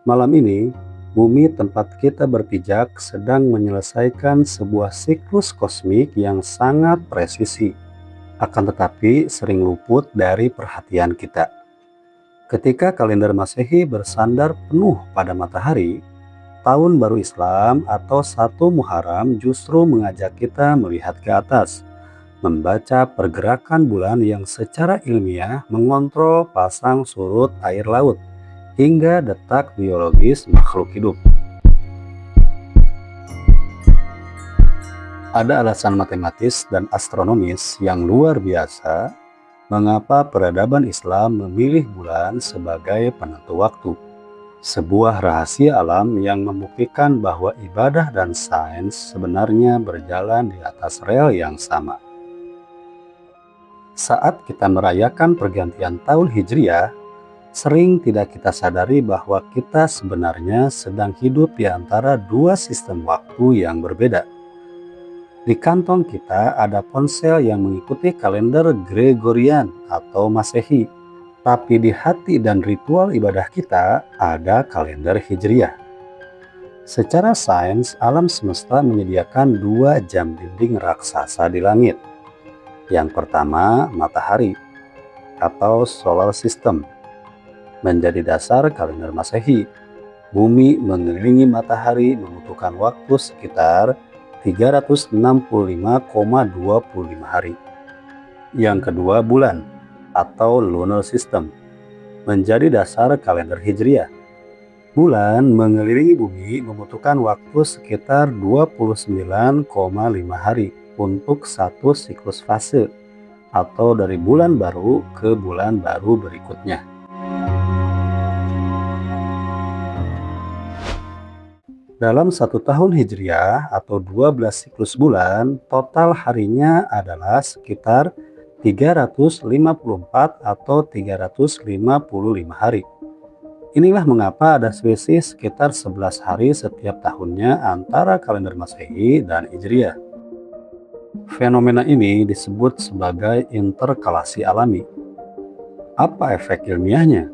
Malam ini, bumi tempat kita berpijak sedang menyelesaikan sebuah siklus kosmik yang sangat presisi, akan tetapi sering luput dari perhatian kita. Ketika kalender Masehi bersandar penuh pada matahari, Tahun Baru Islam atau 1 Muharram justru mengajak kita melihat ke atas, membaca pergerakan bulan yang secara ilmiah mengontrol pasang surut air laut hingga detak biologis makhluk hidup. Ada alasan matematis dan astronomis yang luar biasa mengapa peradaban Islam memilih bulan sebagai penentu waktu. Sebuah rahasia alam yang membuktikan bahwa ibadah dan sains sebenarnya berjalan di atas rel yang sama. Saat kita merayakan pergantian tahun Hijriah, sering tidak kita sadari bahwa kita sebenarnya sedang hidup di antara dua sistem waktu yang berbeda. Di kantong kita ada ponsel yang mengikuti kalender Gregorian atau Masehi, tapi di hati dan ritual ibadah kita ada kalender Hijriah. Secara sains, alam semesta menyediakan 2 jam dinding raksasa di langit. Yang pertama, matahari atau solar system menjadi dasar kalender Masehi. Bumi mengelilingi matahari membutuhkan waktu sekitar 365,25 hari. Yang kedua, bulan atau lunar system menjadi dasar kalender Hijriah. Bulan mengelilingi bumi membutuhkan waktu sekitar 29,5 hari untuk satu siklus fase atau dari bulan baru ke bulan baru berikutnya. Dalam 1 tahun Hijriah atau 12 siklus bulan, total harinya adalah sekitar 354 atau 355 hari. Inilah mengapa ada selisih sekitar 11 hari setiap tahunnya antara kalender Masehi dan Hijriah. Fenomena ini disebut sebagai interkalasi alami. Apa efek ilmiahnya?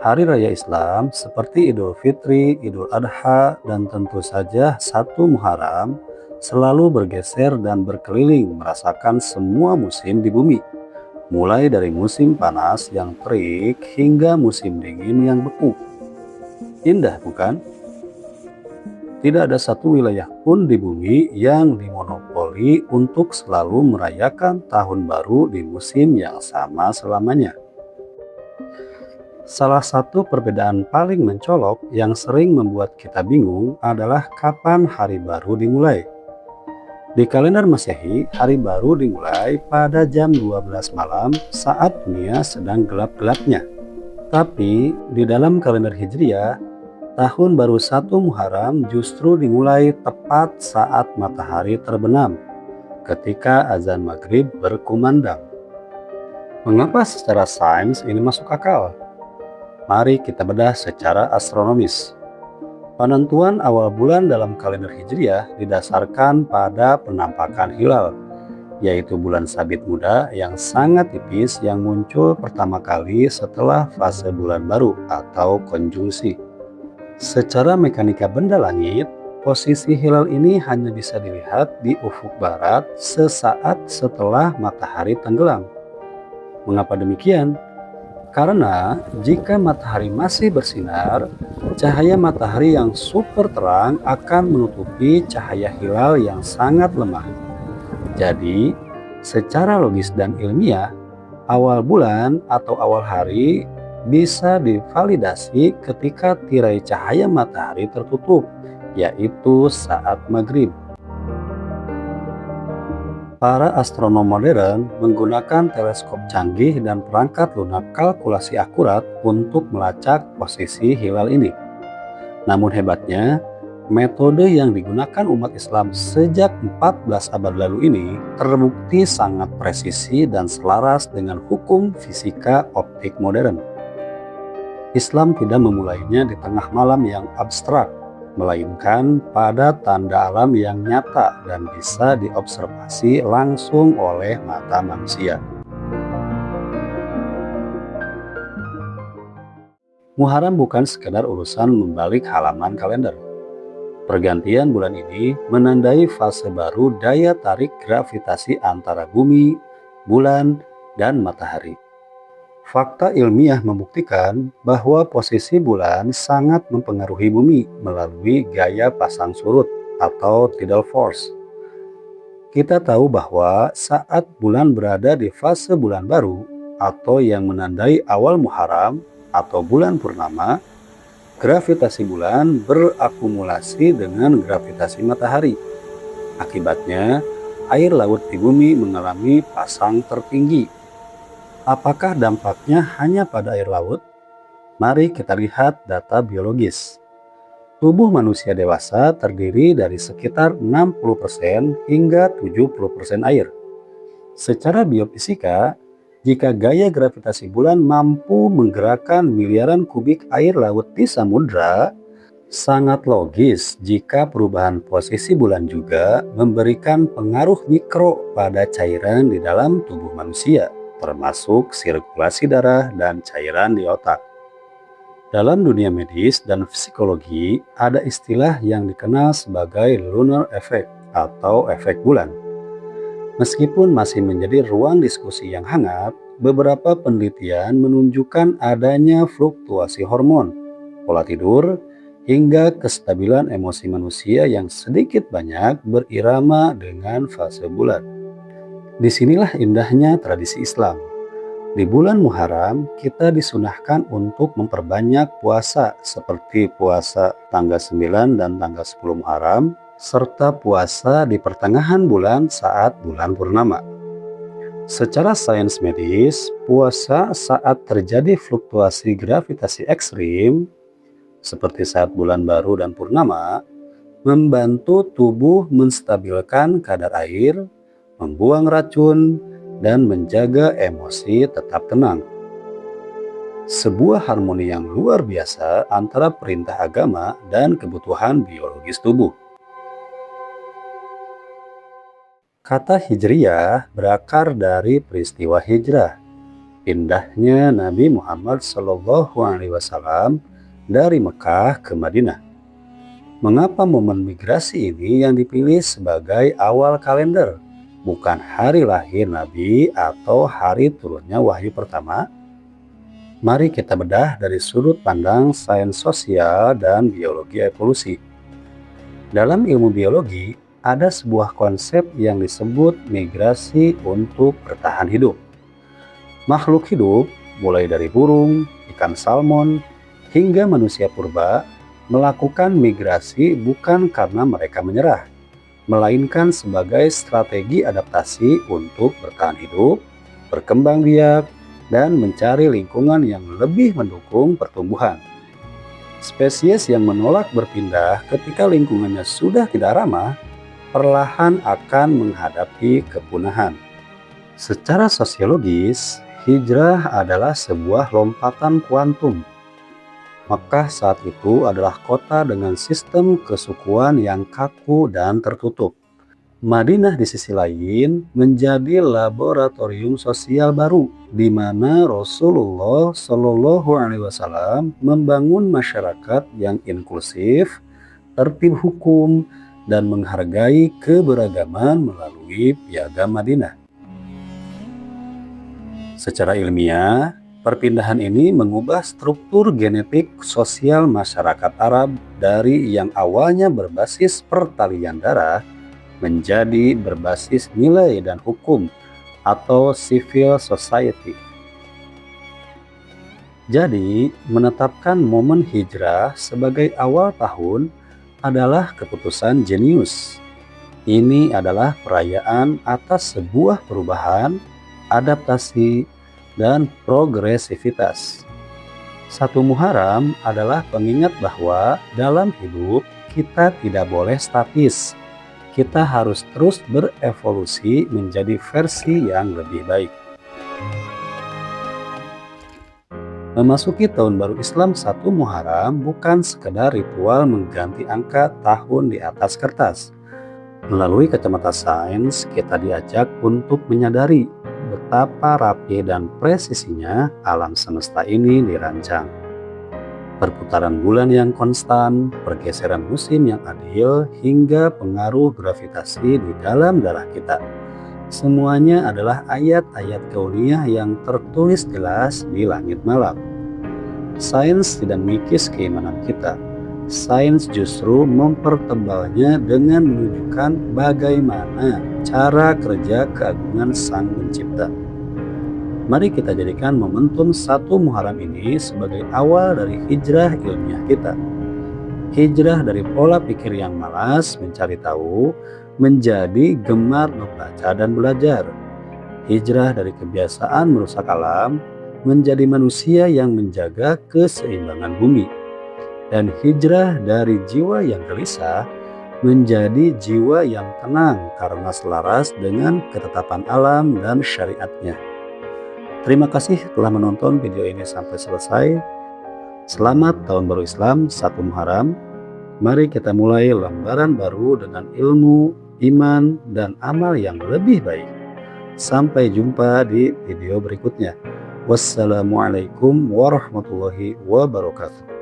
Hari raya Islam seperti Idul Fitri, Idul Adha, dan tentu saja 1 Muharram selalu bergeser dan berkeliling merasakan semua musim di bumi, mulai dari musim panas yang terik hingga musim dingin yang beku. Indah bukan? Tidak ada satu wilayah pun di bumi yang dimonopoli untuk selalu merayakan tahun baru di musim yang sama selamanya. Salah satu perbedaan paling mencolok yang sering membuat kita bingung adalah kapan hari baru dimulai. Di kalender Masehi, hari baru dimulai pada jam 12 malam saat dunia sedang gelap-gelapnya. Tapi di dalam kalender Hijriah, tahun baru 1 Muharram justru dimulai tepat saat matahari terbenam, ketika azan maghrib berkumandang. Mengapa secara sains ini masuk akal? Mari kita bedah secara astronomis. Penentuan awal bulan dalam kalender Hijriah didasarkan pada penampakan hilal, yaitu bulan sabit muda yang sangat tipis yang muncul pertama kali setelah fase bulan baru atau konjungsi. Secara mekanika benda langit, posisi hilal ini hanya bisa dilihat di ufuk barat sesaat setelah matahari tenggelam. Mengapa demikian? Karena jika matahari masih bersinar, cahaya matahari yang super terang akan menutupi cahaya hilal yang sangat lemah. Jadi, secara logis dan ilmiah, awal bulan atau awal hari bisa divalidasi ketika tirai cahaya matahari tertutup, yaitu saat maghrib. Para astronom modern menggunakan teleskop canggih dan perangkat lunak kalkulasi akurat untuk melacak posisi hilal ini. Namun hebatnya, metode yang digunakan umat Islam sejak 14 abad lalu ini terbukti sangat presisi dan selaras dengan hukum fisika optik modern. Islam tidak memulainya di tengah malam yang abstrak, melainkan pada tanda alam yang nyata dan bisa diobservasi langsung oleh mata manusia. Muharram bukan sekedar urusan membalik halaman kalender. Pergantian bulan ini menandai fase baru daya tarik gravitasi antara bumi, bulan, dan matahari. Fakta ilmiah membuktikan bahwa posisi bulan sangat mempengaruhi bumi melalui gaya pasang surut atau tidal force. Kita tahu bahwa saat bulan berada di fase bulan baru atau yang menandai awal Muharram atau bulan purnama, gravitasi bulan berakumulasi dengan gravitasi matahari. Akibatnya, air laut di bumi mengalami pasang tertinggi. Apakah dampaknya hanya pada air laut? Mari kita lihat data biologis. Tubuh manusia dewasa terdiri dari sekitar 60% hingga 70% air. Secara biofisika, jika gaya gravitasi bulan mampu menggerakkan miliaran kubik air laut di samudra, sangat logis jika perubahan posisi bulan juga memberikan pengaruh mikro pada cairan di dalam tubuh manusia, termasuk sirkulasi darah dan cairan di otak. Dalam dunia medis dan psikologi, ada istilah yang dikenal sebagai lunar effect atau efek bulan. Meskipun masih menjadi ruang diskusi yang hangat, beberapa penelitian menunjukkan adanya fluktuasi hormon, pola tidur, hingga kestabilan emosi manusia yang sedikit banyak berirama dengan fase bulan. Disinilah indahnya tradisi Islam. Di bulan Muharram, kita disunahkan untuk memperbanyak puasa seperti puasa tanggal 9 dan tanggal 10 Muharram, serta puasa di pertengahan bulan saat bulan purnama. Secara sains medis, puasa saat terjadi fluktuasi gravitasi ekstrim, seperti saat bulan baru dan purnama, membantu tubuh menstabilkan kadar air, membuang racun, dan menjaga emosi tetap tenang. Sebuah harmoni yang luar biasa antara perintah agama dan kebutuhan biologis tubuh. Kata Hijriyah berakar dari peristiwa hijrah, pindahnya Nabi Muhammad SAW dari Mekah ke Madinah. Mengapa momen migrasi ini yang dipilih sebagai awal kalender, bukan hari lahir Nabi atau hari turunnya wahyu pertama? Mari kita bedah dari sudut pandang sains sosial dan biologi evolusi. Dalam ilmu biologi, ada sebuah konsep yang disebut migrasi untuk bertahan hidup. Makhluk hidup, mulai dari burung, ikan salmon, hingga manusia purba, melakukan migrasi bukan karena mereka menyerah, melainkan sebagai strategi adaptasi untuk bertahan hidup, berkembang biak, dan mencari lingkungan yang lebih mendukung pertumbuhan. Spesies yang menolak berpindah ketika lingkungannya sudah tidak ramah, perlahan akan menghadapi kepunahan. Secara sosiologis, hijrah adalah sebuah lompatan kuantum. Mekah saat itu adalah kota dengan sistem kesukuan yang kaku dan tertutup. Madinah di sisi lain menjadi laboratorium sosial baru, di mana Rasulullah SAW membangun masyarakat yang inklusif, tertib hukum, dan menghargai keberagaman melalui Piagam Madinah. Secara ilmiah, perpindahan ini mengubah struktur genetik sosial masyarakat Arab dari yang awalnya berbasis pertalian darah menjadi berbasis nilai dan hukum atau civil society. Jadi, menetapkan momen hijrah sebagai awal tahun adalah keputusan jenius. Ini adalah perayaan atas sebuah perubahan, adaptasi, dan progresivitas. 1 Muharram adalah pengingat bahwa dalam hidup kita tidak boleh statis. Kita harus terus berevolusi menjadi versi yang lebih baik. Memasuki tahun baru Islam 1 Muharram bukan sekedar ritual mengganti angka tahun di atas kertas. Melalui kacamata sains, kita diajak untuk menyadari betapa rapi dan presisinya alam semesta ini dirancang. perputaran bulan yang konstan, pergeseran musim yang adil, hingga pengaruh gravitasi di dalam darah kita. Semuanya adalah ayat-ayat kauniyah yang tertulis jelas di langit malam. Sains tidak mengikis keimanan kita. Sains justru mempertebalnya dengan menunjukkan bagaimana cara kerja keagungan Sang Pencipta. Mari kita jadikan momentum 1 Muharram ini sebagai awal dari hijrah ilmiah kita. Hijrah dari pola pikir yang malas mencari tahu menjadi gemar membaca dan belajar. Hijrah dari kebiasaan merusak alam menjadi manusia yang menjaga keseimbangan bumi. Dan hijrah dari jiwa yang gelisah menjadi jiwa yang tenang karena selaras dengan ketetapan alam dan syariatnya. Terima kasih telah menonton video ini sampai selesai. Selamat Tahun Baru Islam 1 Muharram. Mari kita mulai lembaran baru dengan ilmu, iman, dan amal yang lebih baik. Sampai jumpa di video berikutnya. Wassalamualaikum warahmatullahi wabarakatuh.